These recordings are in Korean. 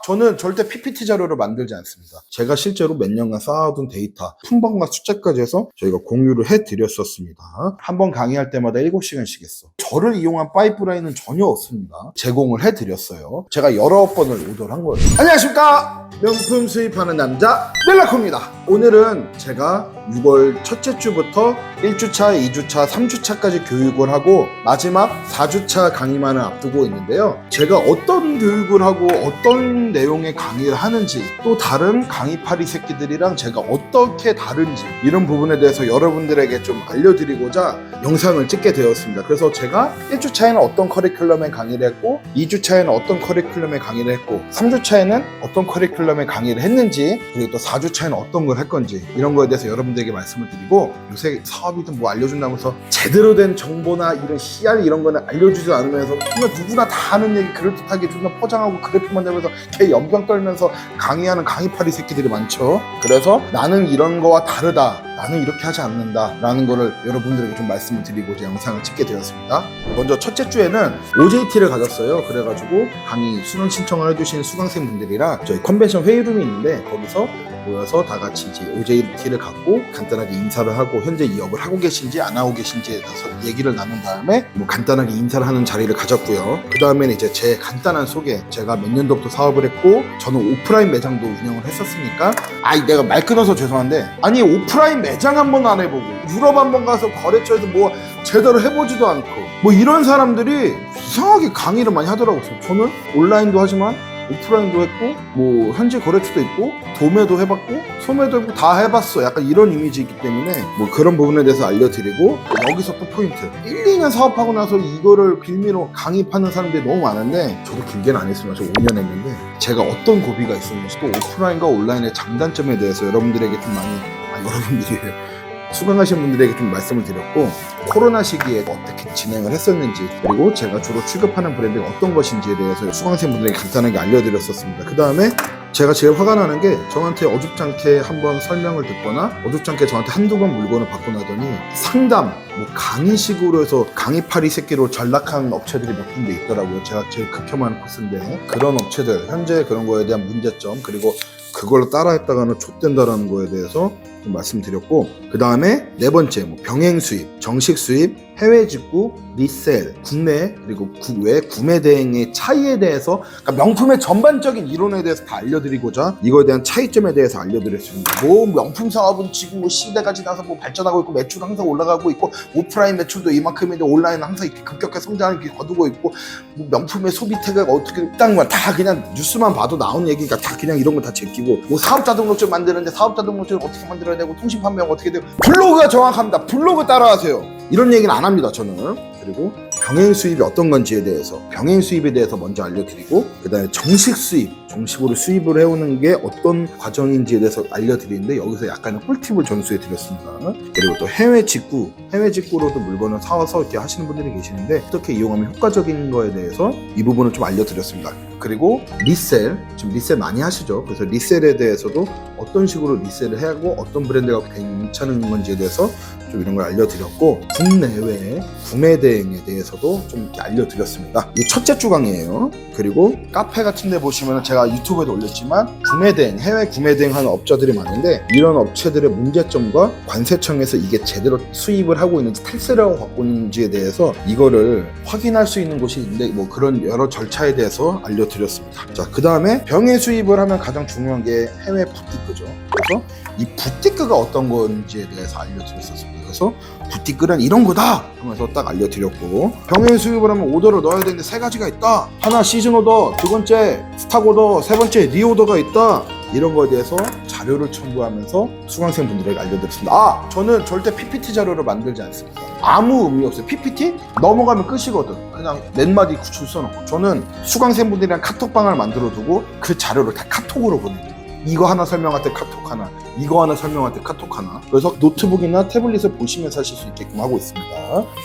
저는 절대 PPT 자료를 만들지 않습니다. 제가 실제로 몇 년간 쌓아둔 데이터, 품번과 숫자까지 해서 저희가 공유를 해드렸었습니다. 한 번 강의할 때마다 7시간씩 했어. 저를 이용한 파이프라인은 전혀 없습니다. 제공을 해드렸어요. 제가 19번을 오더를 한 거예요. 안녕하십니까? 명품 수입하는 남자 멜라코입니다. 오늘은 제가 6월 첫째 주부터 1주차, 2주차, 3주차까지 교육을 하고 마지막 4주차 강의만을 앞두고 있는데요. 제가 어떤 교육을 하고 어떤 내용의 강의를 하는지, 또 다른 강의파리 새끼들이랑 제가 어떻게 다른지, 이런 부분에 대해서 여러분들에게 좀 알려드리고자 영상을 찍게 되었습니다. 그래서 제가 1주차에는 어떤 커리큘럼의 강의를 했고, 2주차에는 어떤 커리큘럼의 강의를 했고, 3주차에는 어떤 커리큘럼의 강의를 했는지, 그리고 또 4주차에는 어떤 걸 할 건지, 이런 거에 대해서 여러분들에게 말씀을 드리고, 요새 사업이든 뭐 알려준다면서 제대로 된 정보나 이런 CR 이런 거는 알려주지 않으면서 그냥 누구나 다 아는 얘기 그럴듯하게 존나 포장하고 그래픽 만들면서 걔 연병 떨면서 강의하는 강의파리 새끼들이 많죠. 그래서 나는 이런 거와 다르다, 나는 이렇게 하지 않는다 라는 거를 여러분들에게 좀 말씀을 드리고자 영상을 찍게 되었습니다. 먼저 첫째 주에는 OJT를 가졌어요. 그래가지고 강의 수강 신청을 해주신 수강생분들이랑 저희 컨벤션 회의룸이 있는데 거기서 모여서 다 같이 이제 OJT를 갖고 간단하게 인사를 하고 현재 이업을 하고 계신지 안 하고 계신지에 대해서 얘기를 나눈 다음에 뭐 간단하게 인사를 하는 자리를 가졌고요. 그 다음에는 이제 제 간단한 소개, 제가 몇 년도부터 사업을 했고 저는 오프라인 매장도 운영을 했었으니까, 내가 말 끊어서 죄송한데, 아니 오프라인 매장 한번 안 해보고 유럽 한번 가서 거래처에서 뭐 제대로 해보지도 않고 뭐 이런 사람들이 이상하게 강의를 많이 하더라고요. 저는 온라인도 하지만 오프라인도 했고 뭐 현지 거래처도 있고 도매도 해봤고 소매도 해보고 다 해봤어, 약간 이런 이미지이기 때문에 뭐 그런 부분에 대해서 알려드리고, 여기서 또 포인트, 1, 2년 사업하고 나서 이거를 빌미로 강의 파는 사람들이 너무 많은데, 저도 길게는 안 했으면 저 5년 했는데 제가 어떤 고비가 있었는지, 또 오프라인과 온라인의 장단점에 대해서 여러분들에게 좀 많이 여러분들이 수강하신 분들에게 좀 말씀을 드렸고, 코로나 시기에 어떻게 진행을 했었는지, 그리고 제가 주로 취급하는 브랜드가 어떤 것인지에 대해서 수강생분들에게 간단하게 알려드렸었습니다. 그 다음에 제가 제일 화가 나는 게, 저한테 어줍잖게 한번 설명을 듣거나 어줍잖게 저한테 한두 번 물건을 받고 나더니 상담, 뭐 강의식으로 해서 강의파리 새끼로 전락하는 업체들이 몇 군데 있더라고요. 제가 제일 극혐하는 코스인데, 그런 업체들 현재 그런 거에 대한 문제점, 그리고 그걸로 따라했다가는 좆된다라는 거에 대해서 좀 말씀드렸고, 그 다음에 네 번째, 뭐 병행 수입, 정식 수입, 해외 직구, 리셀, 국내, 그리고 국외 구매 대행의 차이에 대해서, 그러니까 명품의 전반적인 이론에 대해서 다 알려드리고자 이거에 대한 차이점에 대해서 알려드렸습니다. 뭐 명품 사업은 지금 뭐 시대가 지나서 뭐 발전하고 있고 매출 항상 올라가고 있고 오프라인 매출도 이만큼인데 온라인은 항상 이렇게 급격하게 성장을 이렇게 거두고 있고, 뭐 명품의 소비태가 어떻게 딱 다 그냥 뉴스만 봐도 나오는 얘기니까 다 그냥 이런 거 다 제끼고, 뭐 사업자 등록증 만드는데 사업자 등록증을 어떻게 만들어야 되고 통신 판매가 어떻게 되고, 블로그가 정확합니다. 블로그 따라하세요. 이런 얘기는 안 합니다, 저는. 그리고 병행 수입이 어떤 건지에 대해서, 병행 수입에 대해서 먼저 알려드리고, 그 다음에 정식 수입, 정식으로 수입을 해오는 게 어떤 과정인지에 대해서 알려드리는데, 여기서 약간의 꿀팁을 전수해 드렸습니다. 그리고 또 해외 직구, 해외 직구로도 물건을 사와서 이렇게 하시는 분들이 계시는데 어떻게 이용하면 효과적인 거에 대해서 이 부분을 좀 알려드렸습니다. 그리고 리셀, 지금 리셀 많이 하시죠? 그래서 리셀에 대해서도 어떤 식으로 리셀을 하고 어떤 브랜드가 괜찮은 건지에 대해서 좀 이런 걸 알려드렸고, 국내외 구매 대행에 대해서도 좀 이렇게 알려드렸습니다. 이 첫째 주 강의예요. 그리고 카페 같은 데 보시면 제가 유튜브에도 올렸지만 구매 대행, 해외 구매 대행 하는 업자들이 많은데, 이런 업체들의 문제점과 관세청에서 이게 제대로 수입을 하고 있는지 탈세를 하고 갖고 있는지에 대해서 이거를 확인할 수 있는 곳이 있는데, 뭐 그런 여러 절차에 대해서 알려드렸습니다. 자, 그 다음에 병행 수입을 하면 가장 중요한 게 해외 부티크죠. 그래서 이 부티크가 어떤 건지에 대해서 알려드렸었습니다. 그래서 부티크는 이런 거다 하면서 딱 알려드렸고, 병행 수입을 하면 오더를 넣어야 되는데 세 가지가 있다. 하나 시즌 오더, 두 번째 스탁 오더, 세 번째 리오더가 있다. 이런 거에 대해서 자료를 첨부하면서 수강생분들에게 알려드렸습니다. 저는 절대 PPT 자료를 만들지 않습니다. 아무 의미 없어요. PPT? 넘어가면 끝이거든. 그냥 몇 마디 줄 써놓고. 저는 수강생분들이랑 카톡방을 만들어 두고 그 자료를 다 카톡으로 보냅니다. 이거 하나 설명할 때 카톡 하나, 이거 하나 설명할 때 카톡 하나. 그래서 노트북이나 태블릿을 보시면서 하실 수 있게끔 하고 있습니다.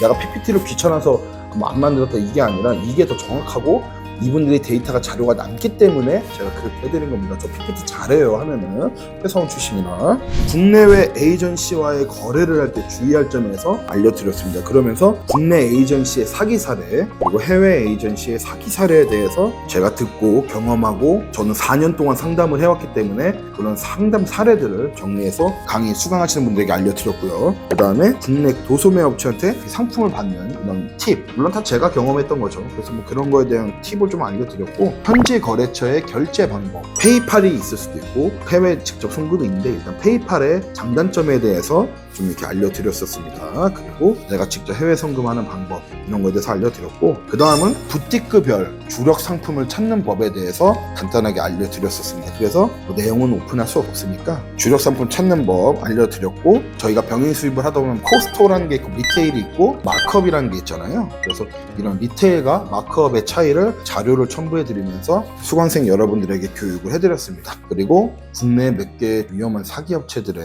내가 PPT를 귀찮아서 안 만들었다 이게 아니라, 이게 더 정확하고 이분들이 데이터가 자료가 남기 때문에 제가 그렇게 해드린 겁니다. 저 PPT 잘해요 하면은 회사원 출신이나 국내외 에이전시와의 거래를 할 때 주의할 점에서 알려드렸습니다. 그러면서 국내 에이전시의 사기 사례 그리고 해외 에이전시의 사기 사례에 대해서 제가 듣고 경험하고 저는 4년 동안 상담을 해왔기 때문에 그런 상담 사례들을 정리해서 강의 수강하시는 분들에게 알려드렸고요. 그 다음에 국내 도소매 업체한테 상품을 받는 이런 팁, 물론 다 제가 경험했던 거죠. 그래서 뭐 그런 거에 대한 팁을 좀 알려드렸고, 현지 거래처의 결제 방법, 페이팔이 있을 수도 있고 해외 직접 송금이 있는데 일단 페이팔의 장단점에 대해서 좀 이렇게 알려드렸었습니다. 그리고 내가 직접 해외 송금하는 방법 이런 거에 대해서 알려드렸고, 그 다음은 부티크별 주력 상품을 찾는 법에 대해서 간단하게 알려드렸었습니다. 그래서 뭐 내용은 오픈할 수 없으니까 주력 상품 찾는 법 알려드렸고, 저희가 병행 수입을 하다 보면 코스토라는 게 있고 리테일이 있고 마크업이라는 게 있잖아요. 그래서 이런 리테일과 마크업의 차이를 자료를 첨부해드리면서 수강생 여러분들에게 교육을 해드렸습니다. 그리고 국내 몇 개의 위험한 사기 업체들의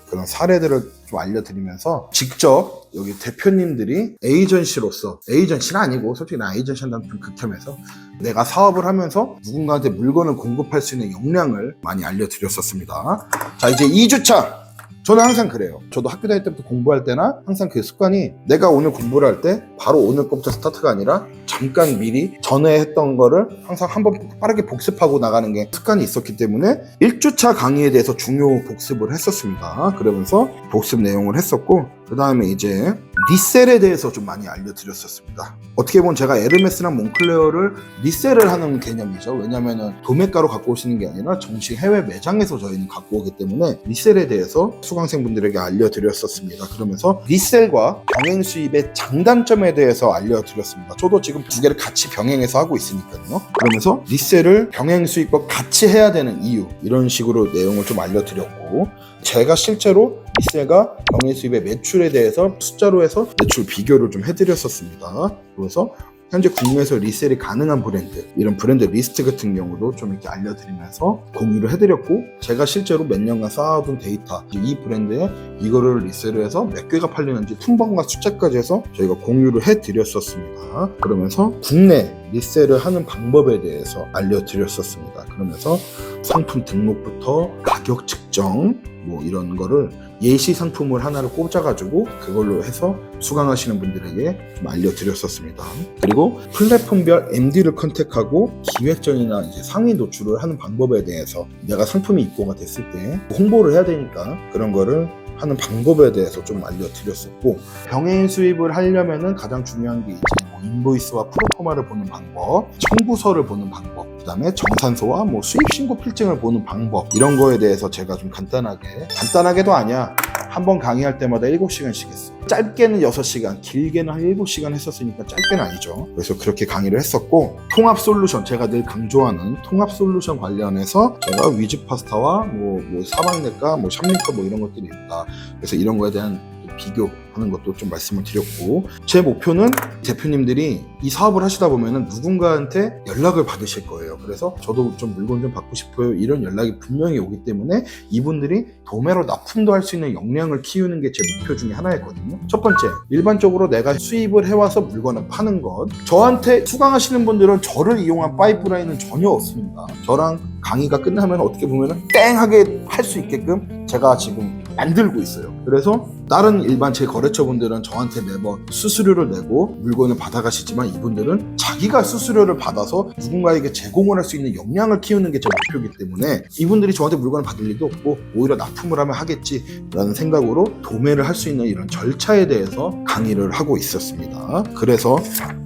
그런 사례들을 좀 알려드리면서 직접 여기 대표님들이 에이전시로서, 에이전시는 아니고 솔직히 나 에이전시 한다면 좀 극혐해서 내가 사업을 하면서 누군가한테 물건을 공급할 수 있는 역량을 많이 알려드렸었습니다. 자, 이제 2주차. 저는 항상 그래요. 저도 학교 다닐 때부터 공부할 때나 항상 그 습관이, 내가 오늘 공부를 할 때 바로 오늘 것부터 스타트가 아니라 잠깐 미리 전에 했던 거를 항상 한번 빠르게 복습하고 나가는 게 습관이 있었기 때문에 1주차 강의에 대해서 중요 복습을 했었습니다. 그러면서 복습 내용을 했었고, 그 다음에 이제 리셀에 대해서 좀 많이 알려드렸었습니다. 어떻게 보면 제가 에르메스랑 몽클레어를 리셀을 하는 개념이죠. 왜냐면은 도매가로 갖고 오시는 게 아니라 정식 해외 매장에서 저희는 갖고 오기 때문에 리셀에 대해서 수강생분들에게 알려드렸었습니다. 그러면서 리셀과 병행 수입의 장단점에 대해서 알려드렸습니다. 저도 지금 두 개를 같이 병행해서 하고 있으니까요. 그러면서 리셀을 병행 수입과 같이 해야 되는 이유, 이런 식으로 내용을 좀 알려드렸고, 제가 실제로 리셀과 병행 수입의 매출에 대해서 숫자로 해서 매출 비교를 좀 해드렸었습니다. 그래서 현재 국내에서 리셀이 가능한 브랜드, 이런 브랜드 리스트 같은 경우도 좀 이렇게 알려드리면서 공유를 해드렸고, 제가 실제로 몇 년간 쌓아둔 데이터, 이 브랜드에 이거를 리셀을 해서 몇 개가 팔리는지 품번과 숫자까지 해서 저희가 공유를 해드렸었습니다. 그러면서 국내 리셀을 하는 방법에 대해서 알려드렸었습니다. 그러면서 상품 등록부터 가격 측정 뭐 이런 거를 예시 상품을 하나를 꽂아가지고 그걸로 해서 수강하시는 분들에게 좀 알려드렸었습니다. 그리고 플랫폼별 MD를 컨택하고 기획전이나 이제 상위 노출을 하는 방법에 대해서, 내가 상품이 입고가 됐을 때 홍보를 해야 되니까 그런 거를 하는 방법에 대해서 좀 알려드렸었고, 병행 수입을 하려면은 가장 중요한 게 이제 뭐 인보이스와 프로포마를 보는 방법, 청구서를 보는 방법, 그 다음에 정산서와 뭐 수입신고 필증을 보는 방법, 이런 거에 대해서 제가 좀 간단하게도 아니야, 한번 강의할 때마다 7시간씩 했어. 짧게는 6시간, 길게는 한 7시간 했었으니까 짧게는 아니죠. 그래서 그렇게 강의를 했었고, 통합 솔루션, 제가 늘 강조하는 통합 솔루션 관련해서 제가 위즈 파스타와 뭐 사방내과, 뭐 샵니까 뭐 이런 것들이 있다. 그래서 이런 거에 대한 비교하는 것도 좀 말씀을 드렸고, 제 목표는 대표님들이 이 사업을 하시다 보면은 누군가한테 연락을 받으실 거예요. 그래서 저도 좀 물건 좀 받고 싶어요, 이런 연락이 분명히 오기 때문에 이분들이 도매로 납품도 할 수 있는 역량을 키우는 게 제 목표 중에 하나였거든요. 첫 번째, 일반적으로 내가 수입을 해와서 물건을 파는 것, 저한테 수강하시는 분들은 저를 이용한 파이프라인은 전혀 없습니다. 저랑 강의가 끝나면 어떻게 보면은 땡하게 할 수 있게끔 제가 지금 만들고 있어요. 그래서 다른 일반 제 거래처분들은 저한테 매번 수수료를 내고 물건을 받아가시지만, 이분들은 자기가 수수료를 받아서 누군가에게 제공을 할 수 있는 역량을 키우는 게 제 목표이기 때문에 이분들이 저한테 물건을 받을 일도 없고 오히려 납품을 하면 하겠지라는 생각으로 도매를 할 수 있는 이런 절차에 대해서 강의를 하고 있었습니다. 그래서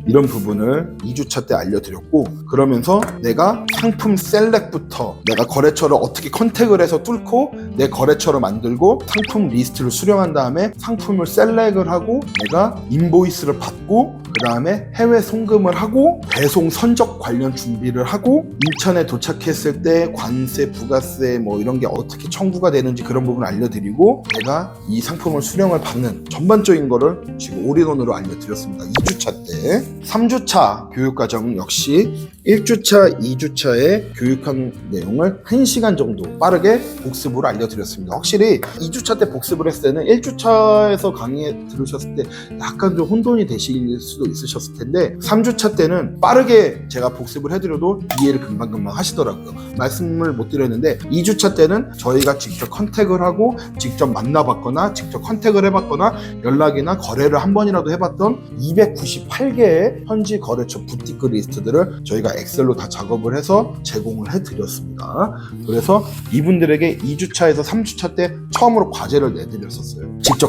이런 부분을 2주차 때 알려드렸고, 그러면서 내가 상품 셀렉부터 내가 거래처를 어떻게 컨택을 해서 뚫고 내 거래처를 만들고 상품 리스트를 수령한 다음에 상품을 셀렉을 하고 내가 인보이스를 받고, 그 다음에 해외 송금을 하고 배송 선적 관련 준비를 하고, 인천에 도착했을 때 관세, 부가세 뭐 이런 게 어떻게 청구가 되는지 그런 부분을 알려드리고, 내가 이 상품을 수령을 받는 전반적인 거를 지금 올인원으로 알려드렸습니다. 2주차 때. 3주차 교육과정 역시 1주차, 2주차에 교육한 내용을 1시간 정도 빠르게 복습으로 알려드렸습니다. 확실히 2주차 때 복습을 했을 때는 1주차에서 강의에 들으셨을 때 약간 좀 혼돈이 되실 수도 분들도 있으셨을 텐데 3주차 때는 빠르게 제가 복습을 해드려도 이해를 금방금방 하시더라고요. 말씀을 못 드렸는데 2주차 때는 저희가 직접 컨택을 하고 직접 만나봤거나 직접 컨택을 해봤거나 연락이나 거래를 한 번이라도 해봤던 298개의 현지 거래처 부티크 리스트들을 저희가 엑셀로 다 작업을 해서 제공을 해드렸습니다. 그래서 이분들에게 2주차에서 3주차 때 처음으로 과제를 내드렸었어요. 직접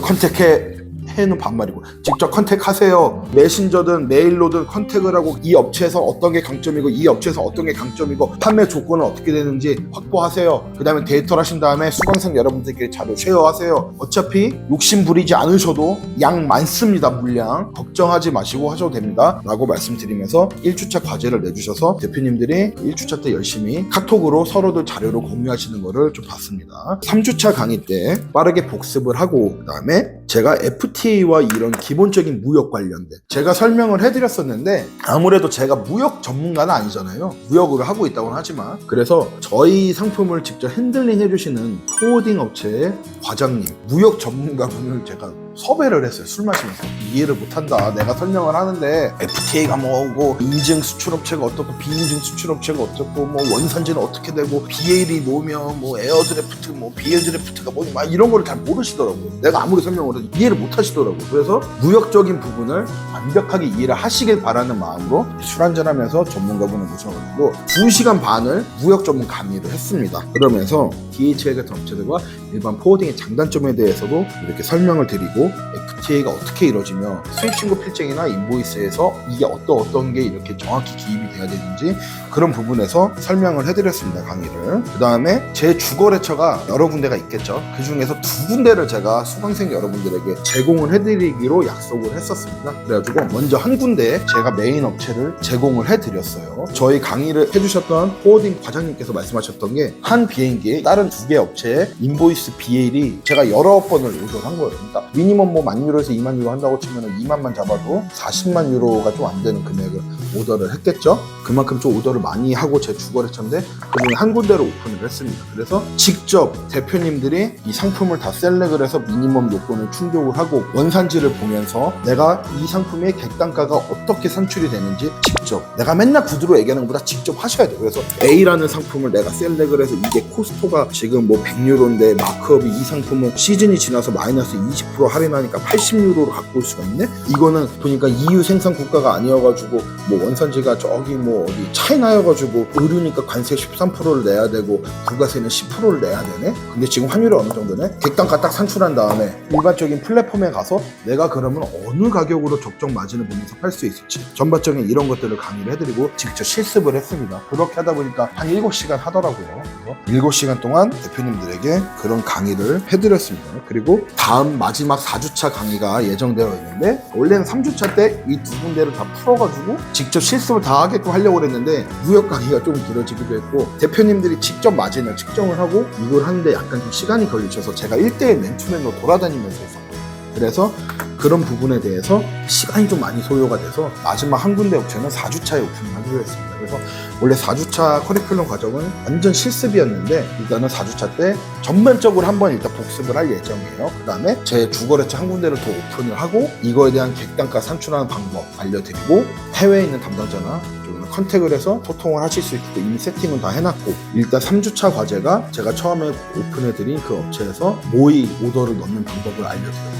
해는 반말이고 직접 컨택하세요. 메신저든 메일로든 컨택을 하고 이 업체에서 어떤 게 강점이고 이 업체에서 어떤 게 강점이고 판매 조건은 어떻게 되는지 확보하세요. 그 다음에 데이터를 하신 다음에 수강생 여러분들끼리 자료 쉐어하세요. 어차피 욕심 부리지 않으셔도 양 많습니다. 물량 걱정하지 마시고 하셔도 됩니다 라고 말씀드리면서 1주차 과제를 내주셔서 대표님들이 1주차 때 열심히 카톡으로 서로들 자료를 공유하시는 거를 좀 봤습니다. 3주차 강의 때 빠르게 복습을 하고 그 다음에 제가 FTA와 이런 기본적인 무역 관련된 제가 설명을 해드렸었는데 아무래도 제가 무역 전문가는 아니잖아요. 무역으로 하고 있다고는 하지만 그래서 저희 상품을 직접 핸들링 해주시는 포워딩 업체의 과장님, 무역 전문가분을 제가 섭외를 했어요. 술 마시면서 이해를 못한다. 내가 설명을 하는데 FTA가 뭐고 인증 수출업체가 어떻고 비인증 수출업체가 어떻고 뭐 원산지는 어떻게 되고 BL이 뭐면 뭐 에어드래프트 뭐 BL 드래프트가 뭐니 막 이런 거를 잘 모르시더라고요. 내가 아무리 설명을 해도 이해를 못하시더라고요. 그래서 무역적인 부분을 완벽하게 이해를 하시길 바라는 마음으로 술 한잔하면서 전문가분을 모셔가지고 2시간 반을 무역 전문 강의를 했습니다. 그러면서 DHL 같은 업체들과 일반 포워딩의 장단점에 대해서도 이렇게 설명을 드리고 FTA가 어떻게 이루어지며 수입 신고 필증이나 인보이스에서 이게 어떤 게 이렇게 정확히 기입이 돼야 되는지 그런 부분에서 설명을 해드렸습니다. 강의를. 그 다음에 제 주거래처가 여러 군데가 있겠죠. 그 중에서 2군데를 제가 수강생 여러분들에게 제공을 해드리기로 약속을 했었습니다. 그래가지고 먼저 한 군데 제가 메인 업체를 제공을 해드렸어요. 저희 강의를 해주셨던 포워딩 과장님께서 말씀하셨던 게 한 비행기에 다른 2개 업체의 인보이스 BL이 제가 여러 번을 오더를 한 거예요. 그러니까 미니멈 뭐 10,000유로에서 20,000유로 한다고 치면 2만만 잡아도 40만 유로가 좀 안 되는 금액을 오더를 했겠죠. 그만큼 좀 오더를 많이 하고 제 주거래처인데 그중에 한 군데로 오픈을 했습니다. 그래서 직접 대표님들이 이 상품을 다 셀렉을 해서 미니멈 요건을 충족을 하고 원산지를 보면서 내가 이 상품의 객단가가 어떻게 산출이 되는지 직접 내가 맨날 구두로 얘기하는 것보다 직접 하셔야 돼요. 그래서 A라는 상품을 내가 셀렉을 해서 이게 코스토가 지금 뭐 100유로인데 마크업이 이 상품은 시즌이 지나서 마이너스 20% 할인하니까 80유로로 갖고 올 수가 있네? 이거는 보니까 EU 생산 국가가 아니어가지고 뭐 원산지가 저기 뭐 어디 차이나여가지고 의류니까 관세 13%를 내야 되고 부가세는 10%를 내야 되네? 근데 지금 환율이 어느 정도네? 객단가 딱 산출한 다음에 일반적인 플랫폼에 가서 내가 그러면 어느 가격으로 적정 마진을 보면서 팔 수 있을지 전반적인 이런 것들을 강의를 해드리고 직접 실습을 했습니다. 그렇게 하다 보니까 한 7시간 하더라고요. 그래서 7시간 동안 대표님들에게 그런 강의를 해드렸습니다. 그리고 다음 마지막 4주차 강의가 예정되어 있는데 원래는 3주차 때 이 2군데를 다 풀어가지고 직접 실습을 다 하게끔 하려고 했는데 무역 강의가 좀 길어지기도 했고 대표님들이 직접 마진을 측정을 하고 이걸 하는데 약간 좀 시간이 걸리셔서 제가 1대1 맨투맨으로 돌아다니면서 했었거든요. 그래서 그런 부분에 대해서 시간이 좀 많이 소요가 돼서 마지막 한 군데 업체는 4주차에 오픈을 하기로 했습니다. 그래서 원래 4주차 커리큘럼 과정은 완전 실습이었는데 일단은 4주차 때 전반적으로 한번 일단 복습을 할 예정이에요. 그 다음에 제 주거래처 한 군데를 더 오픈을 하고 이거에 대한 객단가 산출하는 방법 알려드리고 해외에 있는 담당자나 컨택을 해서 소통을 하실 수 있게 이미 세팅은 다 해놨고 일단 3주차 과제가 제가 처음에 오픈해드린 그 업체에서 모의 오더를 넣는 방법을 알려드렸거든요.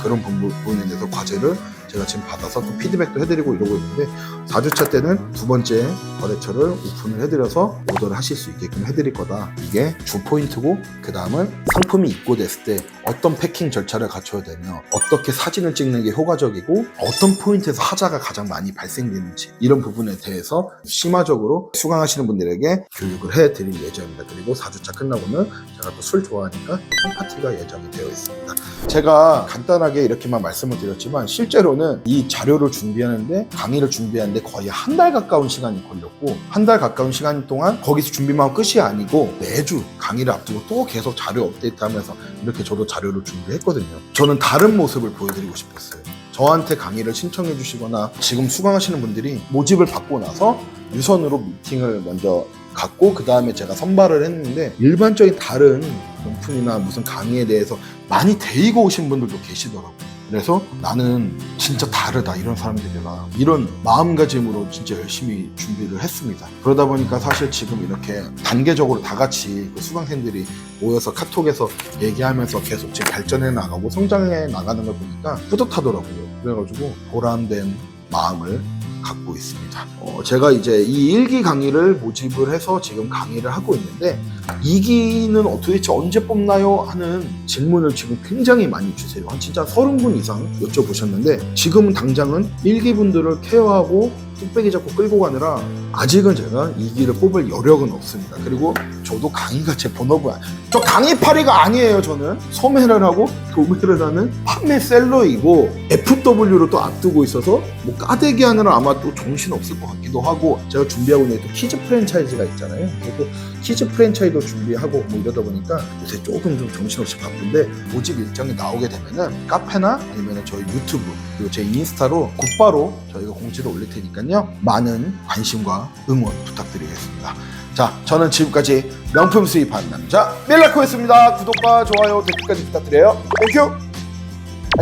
그런 부분에 대해서 과제를 제가 지금 받아서 또 피드백도 해드리고 이러고 있는데 4주차 때는 2번째 거래처를 오픈을 해드려서 오더를 하실 수 있게끔 해드릴 거다. 이게 주 포인트고 그 다음은 상품이 입고됐을 때 어떤 패킹 절차를 갖춰야 되며 어떻게 사진을 찍는 게 효과적이고 어떤 포인트에서 하자가 가장 많이 발생되는지 이런 부분에 대해서 심화적으로 수강하시는 분들에게 교육을 해드릴 예정입니다. 그리고 4주차 끝나고는 제가 또 술 좋아하니까 홈파티가 예정이 되어 있습니다. 제가 간단하게 이렇게만 말씀을 드렸지만 실제로는 이 자료를 준비하는데 강의를 준비하는데 거의 한 달 가까운 시간이 걸렸고 한 달 가까운 시간 동안 거기서 준비만 하고 끝이 아니고 매주 강의를 앞두고 또 계속 자료 업데이트하면서 이렇게 저도 자료를 준비했거든요. 저는 다른 모습을 보여드리고 싶었어요. 저한테 강의를 신청해 주시거나 지금 수강하시는 분들이 모집을 받고 나서 유선으로 미팅을 먼저 갖고 그 다음에 제가 선발을 했는데 일반적인 다른 명품이나 무슨 강의에 대해서 많이 데이고 오신 분들도 계시더라고요. 그래서 나는 진짜 다르다, 이런 사람들이라, 이런 마음가짐으로 진짜 열심히 준비를 했습니다. 그러다 보니까 사실 지금 이렇게 단계적으로 다 같이 그 수강생들이 모여서 카톡에서 얘기하면서 계속 지금 발전해 나가고 성장해 나가는 걸 보니까 뿌듯하더라고요. 그래가지고 보람된 마음을 갖고 있습니다. 제가 이제 이 1기 강의를 모집을 해서 지금 강의를 하고 있는데, 2기는 도대체 언제 뽑나요? 하는 질문을 지금 굉장히 많이 주세요. 한 진짜 30분 이상 여쭤보셨는데, 지금은 당장은 1기 분들을 케어하고 뚝배기 잡고 끌고 가느라 아직은 제가 2기를 뽑을 여력은 없습니다. 그리고 저도 강의가 제 본업은 저 강의파리가 아니에요. 저는 소매를 하고 도매를 하는 판매셀러이고 FW로 또 앞두고 있어서 뭐 까대기 하느라 아마 또 정신 없을 것 같기도 하고, 제가 준비하고 있는 또 키즈 프랜차이즈가 있잖아요. 그리고 키즈 프랜차이즈도 준비하고 뭐 이러다 보니까 요새 조금 좀 정신없이 바쁜데, 모집 일정이 나오게 되면은 카페나 아니면 저희 유튜브 그리고 제 인스타로 곧바로 저희가 공지를 올릴 테니까요. 많은 관심과 응원 부탁드리겠습니다. 자, 저는 지금까지 명품 수입하는 남자 밀라코였습니다. 구독과 좋아요, 댓글까지 부탁드려요. 땡큐.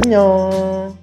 안녕.